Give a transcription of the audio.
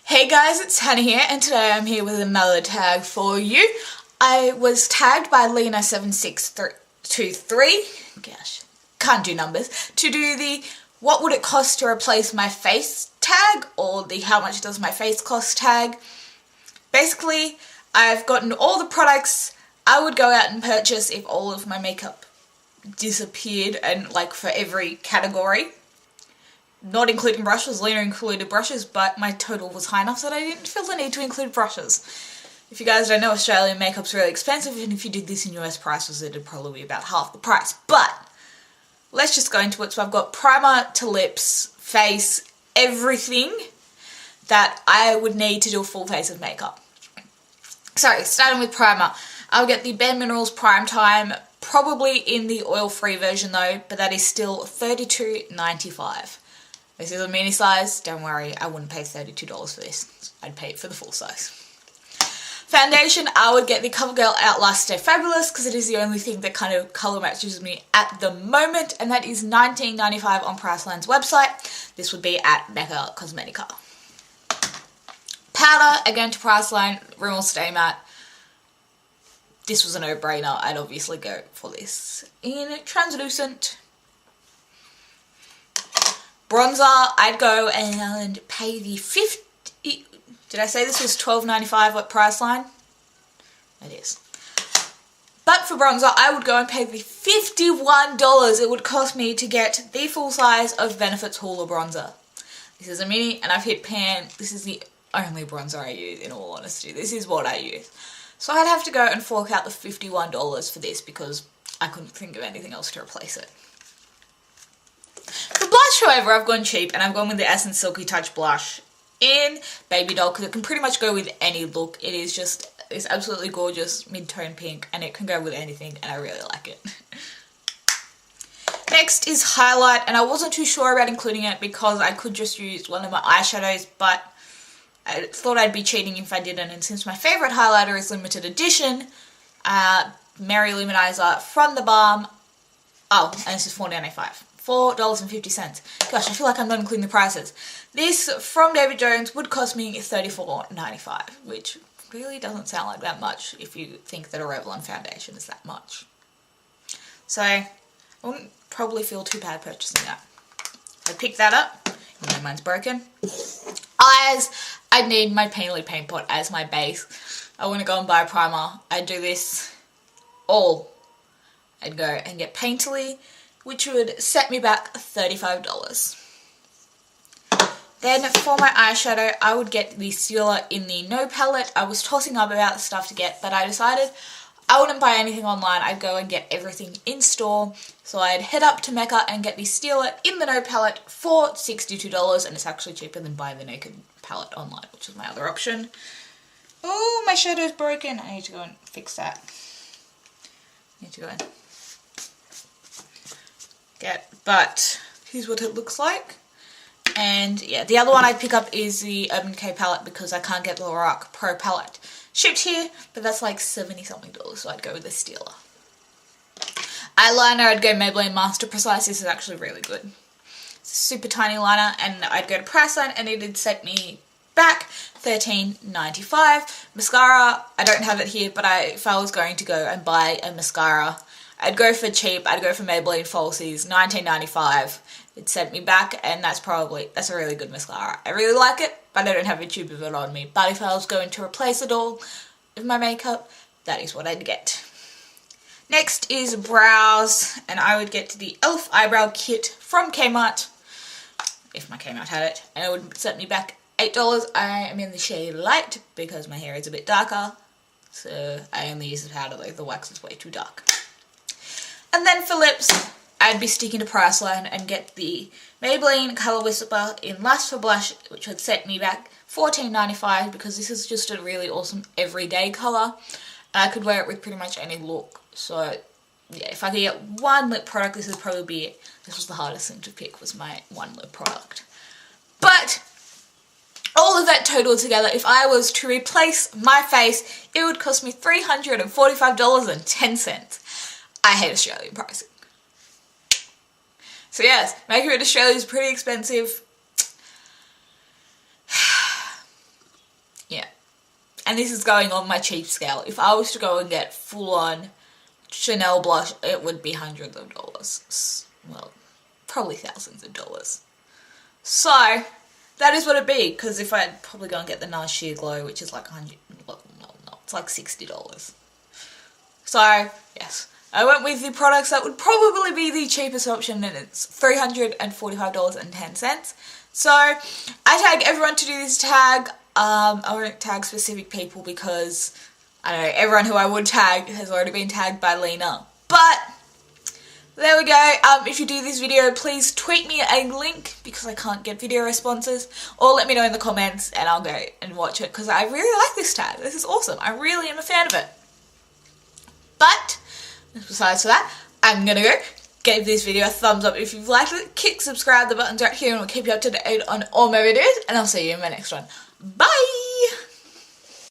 Hey guys, it's Hannah here, and today I'm here with another tag for you. I was tagged by Lena76323, gosh, can't do numbers, to do the what would it cost to replace my face tag, or the how much does my face cost tag. Basically, I've gotten all the products I would go out and purchase if all of my makeup disappeared, and like for every category. Not including brushes. Lena included brushes, but my total was high enough that I didn't feel the need to include brushes. If you guys don't know, Australian makeup's really expensive, and if you did this in US prices, it'd probably be about half the price. But let's just go into it. So I've got primer to lips, face, everything that I would need to do a full face of makeup. So starting with primer, I'll get the Bare Minerals Prime Time, probably in the oil-free version though, but that is still $32.95. This is a mini size, don't worry, I wouldn't pay $32 for this. I'd pay it for the full size. Foundation, I would get the CoverGirl Outlast Stay Fabulous because it is the only thing that kind of colour matches me at the moment, and that is $19.95 on Priceline's website. This would be at Mecca Cosmetica. Powder, again to Priceline, Rimmel Stay Matte. This was a no-brainer, I'd obviously go for this. In translucent. Bronzer, I'd go and pay the did I say this was $12.95 at Priceline? It is. But for bronzer, I would go and pay the $51 it would cost me to get the full size of Benefit's Hoola bronzer. This is a mini, and I've hit pan. This is the only bronzer I use, in all honesty. This is what I use. So I'd have to go and fork out the $51 for this because I couldn't think of anything else to replace it. For blush, however, I've gone cheap, and I've gone with the Essence Silky Touch blush in Baby Doll because it can pretty much go with any look. It is just this absolutely gorgeous mid-tone pink, and it can go with anything, and I really like it. Next is highlight, and I wasn't too sure about including it because I could just use one of my eyeshadows, but I thought I'd be cheating if I didn't, and since my favourite highlighter is limited edition, Mary Luminizer from the Balm, and this is $4.95. $4.50. Gosh, I feel like I'm not including the prices. This from David Jones would cost me $34.95, which really doesn't sound like that much if you think that a Revlon foundation is that much. So I wouldn't probably feel too bad purchasing that. I picked that up, even though mine's broken. Eyes, I'd need my Painterly Paint Pot as my base. I want to go and buy a primer. I'd do this all. I'd go and get Painterly, which would set me back $35. Then for my eyeshadow, I would get the Stila in the No palette. I was tossing up about the stuff to get, but I decided I wouldn't buy anything online. I'd go and get everything in store. So I'd head up to Mecca and get the Stila in the No palette for $62, and it's actually cheaper than buying the Naked palette online, which is my other option. Oh, my shadow's broken. I need to go and fix that. But here's what it looks like. And yeah, the other one I'd pick up is the Urban Decay palette because I can't get the Lorac Pro palette shipped here, but that's like $70 something, so I'd go with the Stila. Eyeliner, I'd go Maybelline Master Precise. This is actually really good. It's a super tiny liner, and I'd go to Priceline and it'd set me back $13.95. Mascara, I don't have it here, but if I was going to go and buy a mascara, I'd go for cheap. I'd go for Maybelline Falsies, $19.95. It sent me back, and that's a really good mascara. I really like it, but I don't have a tube of it on me. But if I was going to replace it all with my makeup, that is what I'd get. Next is brows, and I would get the e.l.f. Eyebrow Kit from Kmart, if my Kmart had it, and it would set me back $8. I am in the shade Light because my hair is a bit darker, so I only use the powder though. The wax is way too dark. And then for lips, I'd be sticking to Priceline and get the Maybelline Colour Whisper in Last for Blush, which would set me back $14.95 because this is just a really awesome everyday colour. And I could wear it with pretty much any look. So yeah, if I could get one lip product, this would probably be it. This was the hardest thing to pick, was my one lip product. But all of that total together, if I was to replace my face, it would cost me $345.10. I hate Australian pricing. So yes, makeup in Australia is pretty expensive. and this is going on my cheap scale. If I was to go and get full-on Chanel blush, it would be hundreds of dollars. Well, probably thousands of dollars. So, that is what it'd be, because if I'd probably go and get the NARS Sheer Glow, which is like $100, well, no, it's like $60. So, yes, I went with the products that would probably be the cheapest option, and it's $345.10. So, I tag everyone to do this tag. I won't tag specific people because, I don't know, everyone who I would tag has already been tagged by Lena. But, there we go. If you do this video, please tweet me a link because I can't get video responses, or let me know in the comments and I'll go and watch it because I really like this tag. This is awesome. I really am a fan of it. But, besides that, I'm gonna go. Give this video a thumbs up if you've liked it. Click subscribe, the button's right here, and we'll keep you up to date on all my videos, and I'll see you in my next one. Bye!